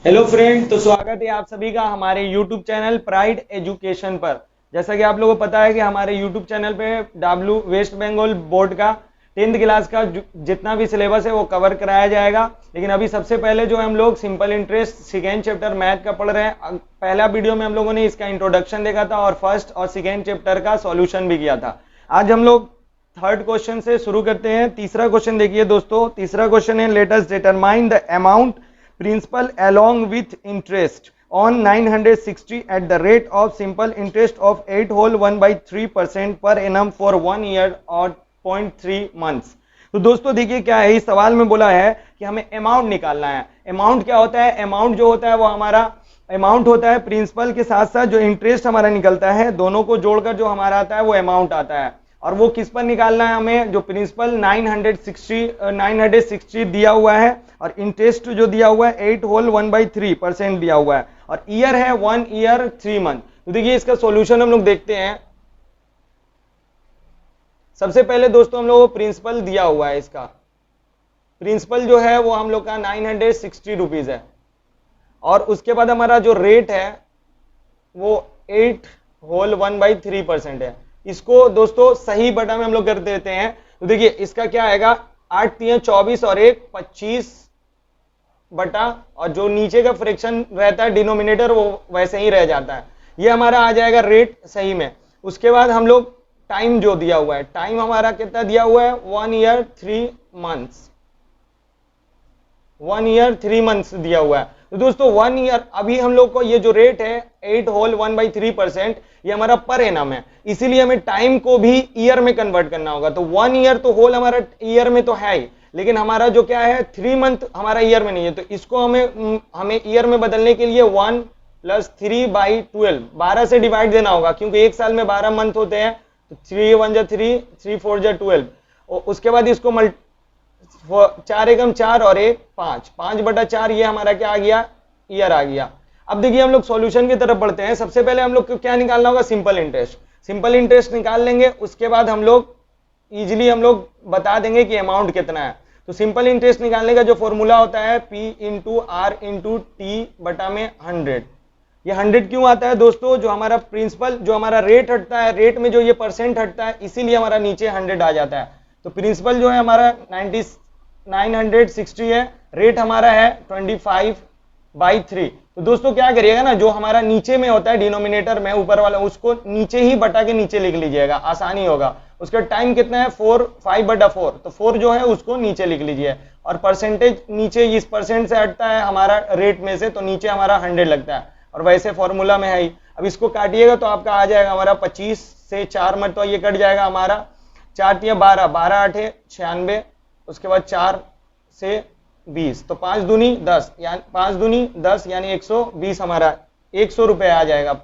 Hello friend, तो स्वागत है आप सभी का हमारे यूट्यूब चैनल प्राइड एजुकेशन पर। जैसा कि आप लोगों को पता है कि हमारे यूट्यूब चैनल पे वेस्ट बंगाल बोर्ड का 10th क्लास का जितना भी सिलेबस है वो कवर कराया जाएगा। लेकिन अभी सबसे पहले जो हम लोग simple interest second chapter math का पढ़ रहे हैं। पहला वीडियो में हम लोगों ने इसका इंट्रोडक्शन देखा था और फर्स्ट और सेकेंड चैप्टर का सॉल्यूशन भी किया था। आज हम लोग थर्ड क्वेश्चन से शुरू करते हैं। तीसरा क्वेश्चन देखिए दोस्तों, तीसरा क्वेश्चन है let us determine the amount principal along with interest on 960 at the rate of simple interest of 8 whole 1/3% per annum for 1 year or 0.3 months। तो दोस्तों देखिए क्या है, इस सवाल में बोला है कि हमें अमाउंट निकालना है। अमाउंट क्या होता है? अमाउंट जो होता है वो हमारा अमाउंट होता है प्रिंसिपल के साथ साथ जो इंटरेस्ट हमारा निकलता है, दोनों को जोड़कर जो हमारा आता है वो अमाउंट आता है। और वो किस पर निकालना है हमें? जो प्रिंसिपल 960 दिया हुआ है और इंटरेस्ट जो दिया हुआ है 8 होल 1/3% दिया हुआ है और ईयर है 1 ईयर 3 मंथ। तो देखिए इसका सॉल्यूशन हम लोग देखते हैं। सबसे पहले दोस्तों हम लोग को प्रिंसिपल दिया हुआ है, इसका प्रिंसिपल जो है वो हम लोग का 960 रुपीज है और उसके बाद हमारा जो रेट है वो 8 होल 1/3% है। इसको दोस्तों सही बटा में हम लोग कर देते हैं। तो देखिए इसका क्या आएगा, 8 3 24 और 1 25 बटा, और जो नीचे का फ्रैक्शन रहता है डिनोमिनेटर वो वैसे ही रह जाता है। ये हमारा आ जाएगा रेट सही में। उसके बाद हम लोग टाइम जो दिया हुआ है, टाइम हमारा कितना दिया हुआ है 1 ईयर 3 मंथ्स, 1 ईयर 3 मंथ्स दिया हुआ है। तो दोस्तों 1 ईयर, अभी हम लोग को ये जो रेट है 8 होल 1/3% ये हमारा पर एनम है, इसीलिए हमें टाइम को भी ईयर में कन्वर्ट करना होगा। तो 1 ईयर तो होल हमारा ईयर में तो है ही, लेकिन हमारा जो क्या है 3 मंथ हमारा ईयर में नहीं है। तो इसको हमें ईयर में बदलने के लिए 1 + 3/12 12 से डिवाइड देना होगा, क्योंकि एक साल में 12 मंथ होते हैं। तो 3 1 जा 3, 3 4 जा 12। और उसके बाद इसको 4 एकम 4 और 1 5, 5/4 ये हमारा क्या आ गया, ईयर आ गया। अब देखिए हम लोग सॉल्यूशन की तरफ बढ़ते हैं। सबसे पहले हम लोग को क्या निकालना होगा, सिंपल इंटरेस्ट। सिंपल इंटरेस्ट निकाल लेंगे, उसके बाद हम लोग इजिली हम लोग बता देंगे कि अमाउंट कितना है। तो सिंपल इंटरेस्ट निकालने का जो फॉर्मूला होता है P × R × T बटा में 100। ये 100 क्यों आता है दोस्तों? जो हमारा प्रिंसिपल, जो हमारा रेट हटता है, रेट में जो ये परसेंट हटता है, इसीलिए हमारा नीचे 100 आ जाता है। तो प्रिंसिपल जो है हमारा 960 है, रेट हमारा है 25/3। तो दोस्तों क्या करिएगा ना, जो हमारा नीचे में होता है डिनोमिनेटर में ऊपर वाला, उसको नीचे ही बटा के नीचे लिख लीजिएगा, आसानी होगा। उसका टाइम कितना है 5/4, तो 4 जो है उसको नीचे लिख लीजिए और परसेंटेज नीचे इस परसेंट से हटता है हमारा रेट में से, तो नीचे हमारा 100 लगता है और वैसे फॉर्मूला में है ही। अब इसको काटिएगा तो आपका आ जाएगा हमारा 25 से 4 मत तो ये कट जाएगा हमारा, 4 × 12, 12 8 96, उसके बाद 4 से 20, तो 5 दूनी 10 यानी 5 दूनी 10 यानी 120 हमारा 100 रुपये आ जाएगा।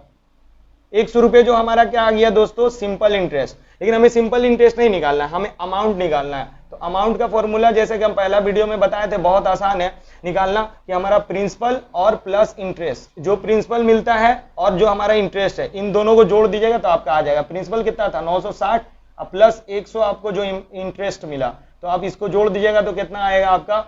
100 रुपये जो हमारा क्या आ गया दोस्तों, सिंपल इंटरेस्ट। लेकिन हमें सिंपल इंटरेस्ट नहीं निकालना है, हमें अमाउंट निकालना है। तो अमाउंट का फॉर्मूला जैसे कि हम पहला वीडियो में बताए थे, बहुत आसान है निकालना, कि हमारा प्रिंसिपल और प्लस इंटरेस्ट, जो प्रिंसिपल मिलता है और जो हमारा इंटरेस्ट है, इन दोनों को जोड़ दीजिएगा तो आपका आ जाएगा। प्रिंसिपल कितना था 960 और प्लस 100 आपको जो इंटरेस्ट मिला, तो आप इसको जोड़ दीजिएगा तो कितना आएगा आपका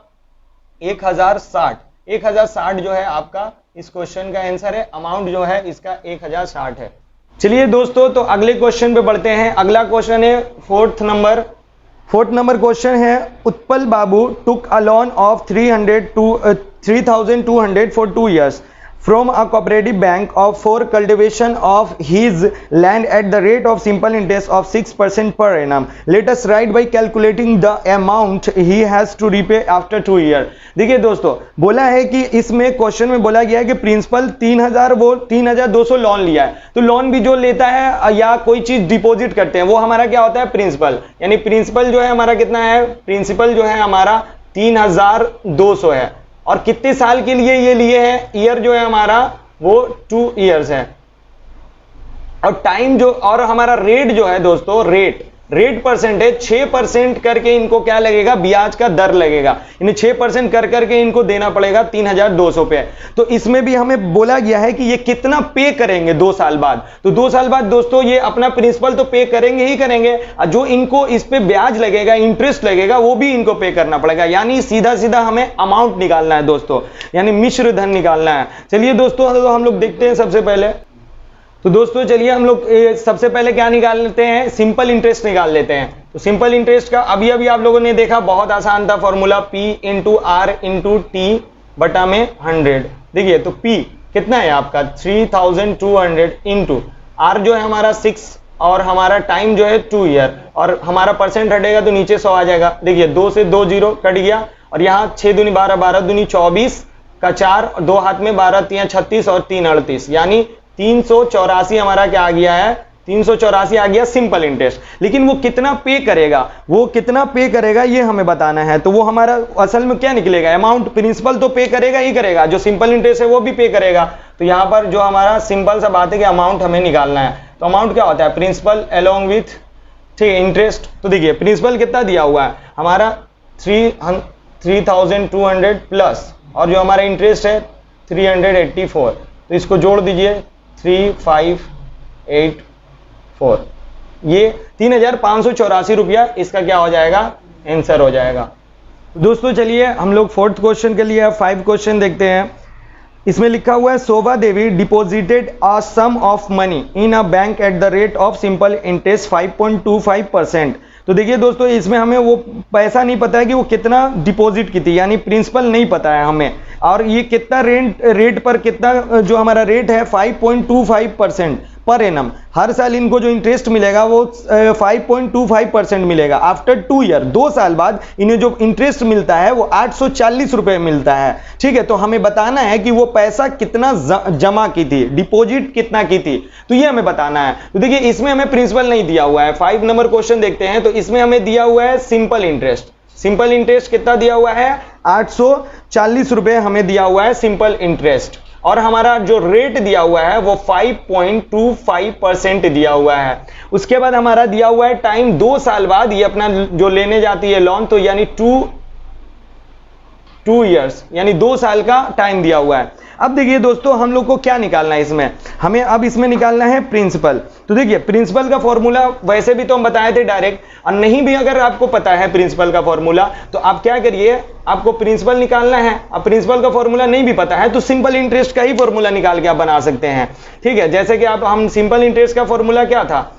1060। 1060 जो है आपका इस क्वेश्चन का आंसर है। अमाउंट जो है इसका 1060 है। चलिए दोस्तों, तो अगले क्वेश्चन पे बढ़ते हैं। अगला क्वेश्चन है फोर्थ नंबर क्वेश्चन है, Utpal babu took a loan of 3200 for 2 years from a cooperative bank for cultivation of his land at the rate of simple interest of 6% per annum. Let us write by calculating the amount he has to repay after 2 years. देखिए दोस्तों, बोला है कि इसमें question में बोला गया है कि प्रिंसिपल 3200 लोन लिया है। तो लोन भी जो लेता है या कोई चीज डिपॉजिट करते हैं वो हमारा क्या होता है, प्रिंसिपल। यानी प्रिंसिपल जो है हमारा कितना है, प्रिंसिपल जो है हमारा 3200 है। और कितने साल के लिए ये लिए हैं, ईयर जो है हमारा वो 2 years है। और टाइम जो, और हमारा रेट जो है दोस्तों, रेट परसेंट है, 6% करके इनको क्या लगेगा, ब्याज का दर लगेगा, इन्हें 6% कर करके इनको देना पड़ेगा 3200 पे। तो इसमें भी हमें बोला गया है कि ये कितना पे करेंगे 2 साल बाद। तो 2 साल बाद दोस्तों ये अपना प्रिंसिपल तो पे करेंगे ही करेंगे, और जो इनको इस पे ब्याज लगेगा, इंटरेस्ट लगेगा, वो भी इनको पे करना पड़ेगा। यानी सीधा सीधा हमें अमाउंट निकालना है दोस्तों, यानी मिश्र धन निकालना है। चलिए दोस्तों तो हम लोग देखते हैं सबसे पहले। तो दोस्तों चलिए हम लोग सबसे पहले क्या निकाल लेते हैं, सिंपल इंटरेस्ट निकाल लेते हैं। तो सिंपल इंटरेस्ट का अभी अभी आप लोगों ने देखा, बहुत आसान था formula, P into R into T बटा में 100। देखिए तो P कितना है आपका 3200 इंटू आर जो है हमारा 6 और हमारा टाइम जो है 2 ईयर, और हमारा परसेंट हटेगा तो नीचे 100 आ जाएगा। देखिए 2 से 2 जीरो कट गया, और यहाँ 6 दूनी 12, 12 दूनी 24 का 4, 2 हाथ में 12 3 36 और 3 38, यानी 384 हमारा क्या आ गया है, 384 आ गया सिंपल इंटरेस्ट। लेकिन वो कितना पे करेगा, वो कितना पे करेगा ये हमें बताना है। तो वो हमारा असल में क्या निकलेगा, अमाउंट, प्रिंसिपल तो पे करेगा ही करेगा, जो सिंपल इंटरेस्ट है वो भी पे करेगा। तो यहाँ पर जो हमारा सिंपल सा बात है कि अमाउंट हमें निकालना है। तो अमाउंट क्या होता है, प्रिंसिपल अलोंग विथ, ठीक है, इंटरेस्ट। तो देखिए प्रिंसिपल कितना दिया हुआ है हमारा 3200 प्लस, और जो हमारा इंटरेस्ट है 384, तो इसको जोड़ दीजिए 3584, ये 3584 रुपया इसका क्या हो जाएगा, आंसर हो जाएगा। दोस्तों चलिए हम लोग 4th क्वेश्चन के लिए 5 क्वेश्चन देखते हैं। इसमें लिखा हुआ है Shobha Devi deposited a sum of money in a bank at the rate of simple interest 5.25%। तो देखिए दोस्तों इसमें हमें वो पैसा नहीं पता है कि वो कितना डिपॉजिट की थी, यानी प्रिंसिपल नहीं पता है हमें, और ये कितना रेट पर कितना जो हमारा रेट है 5.25% पर एनम, हर साल इनको जो इंटरेस्ट मिलेगा वो 5.25% मिलेगा। आफ्टर 2 ईयर, 2 साल बाद इन्हें जो इंटरेस्ट मिलता है वो 840 रुपए मिलता है। ठीक है, तो हमें बताना है कि वो पैसा कितना जमा की थी, डिपॉजिट कितना की थी, तो ये हमें बताना है। तो देखिए इसमें हमें प्रिंसिपल नहीं दिया हुआ है। 5 नंबर क्वेश्चन देखते हैं। तो इसमें हमें दिया हुआ है सिंपल इंटरेस्ट। सिंपल इंटरेस्ट कितना दिया हुआ है, 840 रुपए हमें दिया हुआ है सिंपल इंटरेस्ट, और हमारा जो रेट दिया हुआ है वो 5.25% दिया हुआ है। उसके बाद हमारा दिया हुआ है टाइम 2 साल बाद ये अपना जो लेने जाती है लोन, तो यानी 2 ईयर्स, यानी 2 साल का टाइम दिया हुआ है। अब देखिए दोस्तों हम लोग को क्या निकालना है इसमें, हमें अब इसमें निकालना है प्रिंसिपल। तो देखिए प्रिंसिपल का फॉर्मूला वैसे भी तो हम बताए थे डायरेक्ट, और नहीं भी अगर आपको पता है प्रिंसिपल का फॉर्मूला तो आप क्या करिए, आपको प्रिंसिपल निकालना है। अब प्रिंसिपल का फॉर्मूला नहीं भी पता है तो सिंपल इंटरेस्ट का ही फॉर्मूला निकाल के आप बना सकते हैं। ठीक है, जैसे कि हम सिंपल इंटरेस्ट का फॉर्मूला क्या था,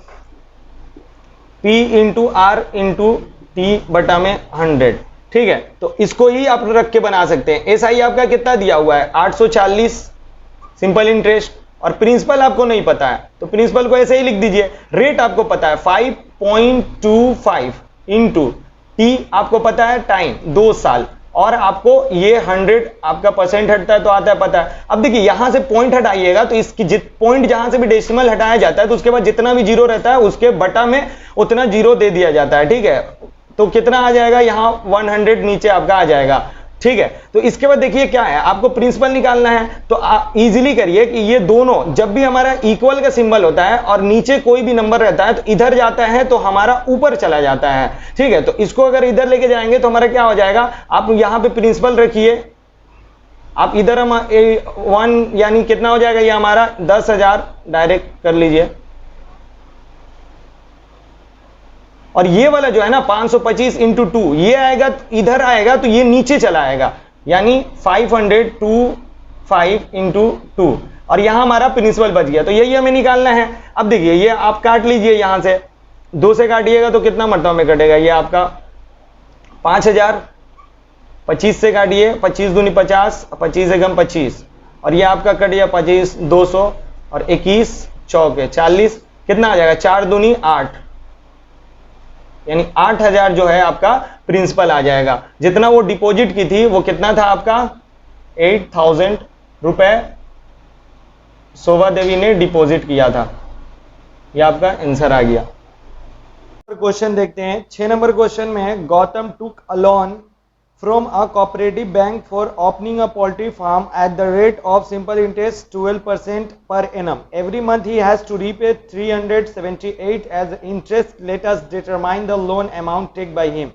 P into R into T बटा में 100। ठीक है, तो इसको ही आप रख के बना सकते हैं। एसआई आपका कितना दिया हुआ है 840 सिंपल इंटरेस्ट, और प्रिंसिपल आपको नहीं पता है तो प्रिंसिपल को ऐसे ही लिख दीजिए। रेट आपको पता है 5.25 इंटू टी आपको पता है टाइम 2 साल, और आपको ये 100 आपका परसेंट हटता है तो आता है पता है। अब देखिए यहां से पॉइंट हटाइएगा तो इसकी पॉइंट जहां से भी डेसिमल हटाया जाता है तो उसके बाद जितना भी जीरो रहता है उसके बटा में उतना जीरो दे दिया जाता है। ठीक है, तो कितना आ जाएगा यहाँ 100 नीचे आपका आ जाएगा। ठीक है, तो इसके बाद देखिए क्या है, आपको प्रिंसिपल निकालना है। तो आप इजीली करिए कि ये दोनों जब भी हमारा इक्वल का सिंबल होता है और नीचे कोई भी नंबर रहता है तो इधर जाता है तो हमारा ऊपर चला जाता है। ठीक है, तो इसको अगर इधर लेके जाएंगे तो हमारा क्या हो जाएगा, आप यहाँ पे प्रिंसिपल रखिए, आप इधर हम 1 यानी कितना हो जाएगा, ये हमारा 10,000 डायरेक्ट कर लीजिए, और ये वाला जो है ना 525 इंटू 2 ये आएगा इधर आएगा तो ये नीचे चला आएगा, यानी 525 इंटू 2, और यहां हमारा प्रिंसिपल बच गया। तो यही हमें निकालना है। अब देखिए ये आप काट लीजिए, यहां से 2 से काटिएगा तो कितना मरतबा में कटेगा, ये आपका 5000, 25 से काटिए 25 दूनी 50, 25 एकम 25, और ये आपका कट गया 25 200 और 21 चौके 40, कितना आ जाएगा 4 दूनी 8, यानी 8000 जो है आपका प्रिंसिपल आ जाएगा। जितना वो डिपॉजिट की थी वो कितना था आपका 8000 रुपए शोभा देवी ने डिपॉजिट किया था, ये आपका आंसर आ गया। क्वेश्चन देखते हैं 6 नंबर क्वेश्चन में है गौतम टुक a loan from a cooperative bank for opening a poultry farm at the rate of simple interest 12% per annum. Every month he has to repay 378 as interest. Let us determine the loan amount taken by him.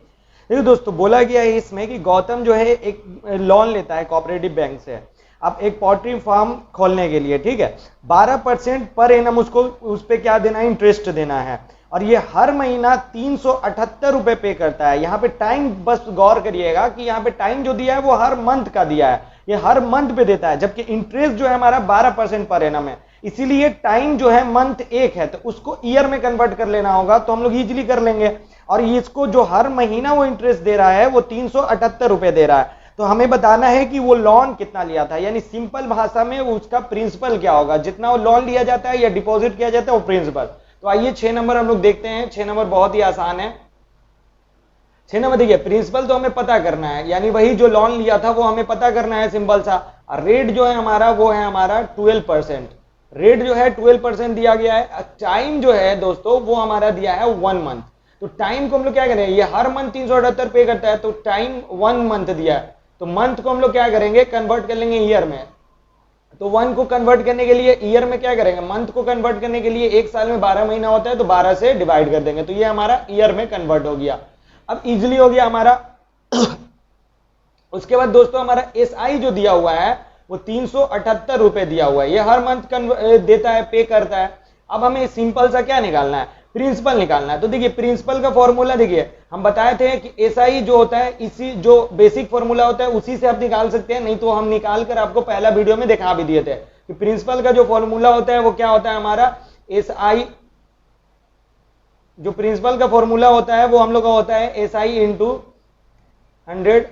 देखिए दोस्तों, बोला गया है इसमें कि गौतम जो है एक लोन लेता है कोऑपरेटिव बैंक से अब एक पोल्ट्री फार्म खोलने के लिए, ठीक है। 12% पर एनम उसको उस पे क्या देना है, इंटरेस्ट देना है, और ये हर महीना 378 रुपए पे करता है। यहाँ पे टाइम बस गौर करिएगा कि यहाँ पे टाइम जो दिया है वो हर मंथ का दिया है, ये हर मंथ पे देता है, जबकि इंटरेस्ट जो है हमारा 12% पर एनम है। इसीलिए टाइम जो है मंथ एक है, तो उसको ईयर में कन्वर्ट कर लेना होगा, तो हम लोग इजीली कर लेंगे। और इसको जो हर महीना वो इंटरेस्ट दे रहा है वो 378 रुपए दे रहा है। तो हमें बताना है कि वो लोन कितना लिया था, यानी सिंपल भाषा में उसका प्रिंसिपल क्या होगा, जितना वो लोन लिया जाता है या डिपॉजिट किया जाता है वो प्रिंसिपल। तो आइए 6 नंबर हम लोग देखते हैं। 6 नंबर बहुत ही आसान है। 6 नंबर देखिए, प्रिंसिपल तो हमें पता करना है, यानी वही जो लोन लिया था वो हमें पता करना है, सिंपल सा। रेट जो है हमारा वो है हमारा 12%, रेट जो है 12% दिया गया है। टाइम जो है दोस्तों वो हमारा दिया है 1 मंथ। तो टाइम को हम लोग क्या करें, ये हर मंथ 378 पे करता है, तो टाइम 1 मंथ दिया है, तो मंथ को हम लोग क्या करेंगे, कन्वर्ट कर लेंगे ईयर में। तो 1 को कन्वर्ट करने के लिए ईयर में क्या करेंगे, मंथ को कन्वर्ट करने के लिए एक साल में 12 महीना होता है, तो 12 से डिवाइड कर देंगे, तो ये हमारा ईयर में कन्वर्ट हो गया। अब इजिली हो गया हमारा। उसके बाद दोस्तों हमारा एसआई जो दिया हुआ है वो 378 रुपए दिया हुआ है, ये हर मंथ देता है, पे करता है। अब हमें सिंपल सा क्या निकालना है, प्रिंसिपल निकालना है। तो देखिए प्रिंसिपल का फॉर्मूला देखिए, हम बताए थे कि एसआई जो होता है इसी जो बेसिक फॉर्मूला होता है उसी से आप निकाल सकते हैं, नहीं तो हम निकाल कर आपको पहला वीडियो में दिखा भी दिए थे कि प्रिंसिपल का जो फॉर्मूला होता है वो क्या होता है हमारा एसआई। जो प्रिंसिपल का फॉर्मूला होता है वो हम लोग का होता है एसआई इंटू 100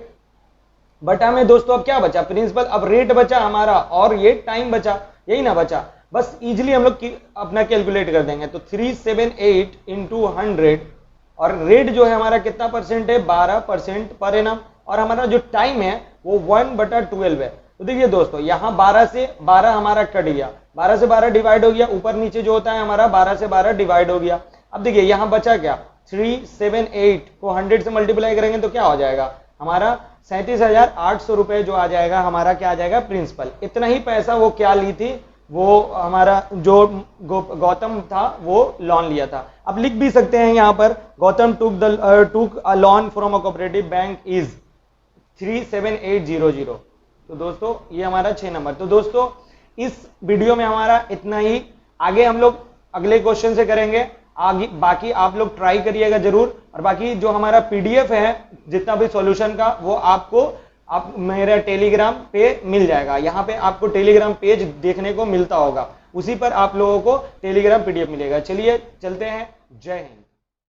बटा में दोस्तों अब क्या बचा, प्रिंसिपल। अब रेट बचा हमारा और ये टाइम बचा, यही ना बचा। बस इजीली हम लोग अपना कैलकुलेट कर देंगे, तो 378 इंटू 100, और रेट जो है हमारा कितना परसेंट है, 12% पर एनम, और हमारा जो टाइम है वो 1/12 है। तो देखिए दोस्तों यहाँ 12 से 12 हमारा कट गया, 12 से 12 डिवाइड हो गया, ऊपर नीचे जो होता है हमारा 12 से 12 डिवाइड हो गया। अब देखिए यहाँ बचा क्या, 378 को 100 से मल्टीप्लाई करेंगे तो क्या हो जाएगा हमारा 37,800 रुपए जो आ जाएगा हमारा, क्या आ जाएगा, प्रिंसिपल। इतना ही पैसा वो क्या ली थी, वो हमारा जो गौतम था वो लोन लिया था। अब लिख भी सकते हैं यहाँ पर, Gautam took a loan from a cooperative bank is 37800। तो दोस्तों ये हमारा 6 नंबर। तो दोस्तों इस वीडियो में हमारा इतना ही, आगे हम लोग अगले क्वेश्चन से करेंगे। आगे बाकी आप लोग ट्राई करिएगा जरूर, और बाकी जो हमारा पीडीएफ है जितना भी सॉल्यूशन का वो आपको आप मेरे टेलीग्राम पे मिल जाएगा। यहाँ पे आपको टेलीग्राम पेज देखने को मिलता होगा, उसी पर आप लोगों को टेलीग्राम पीडीएफ मिलेगा। चलिए चलते हैं, जय हिंद।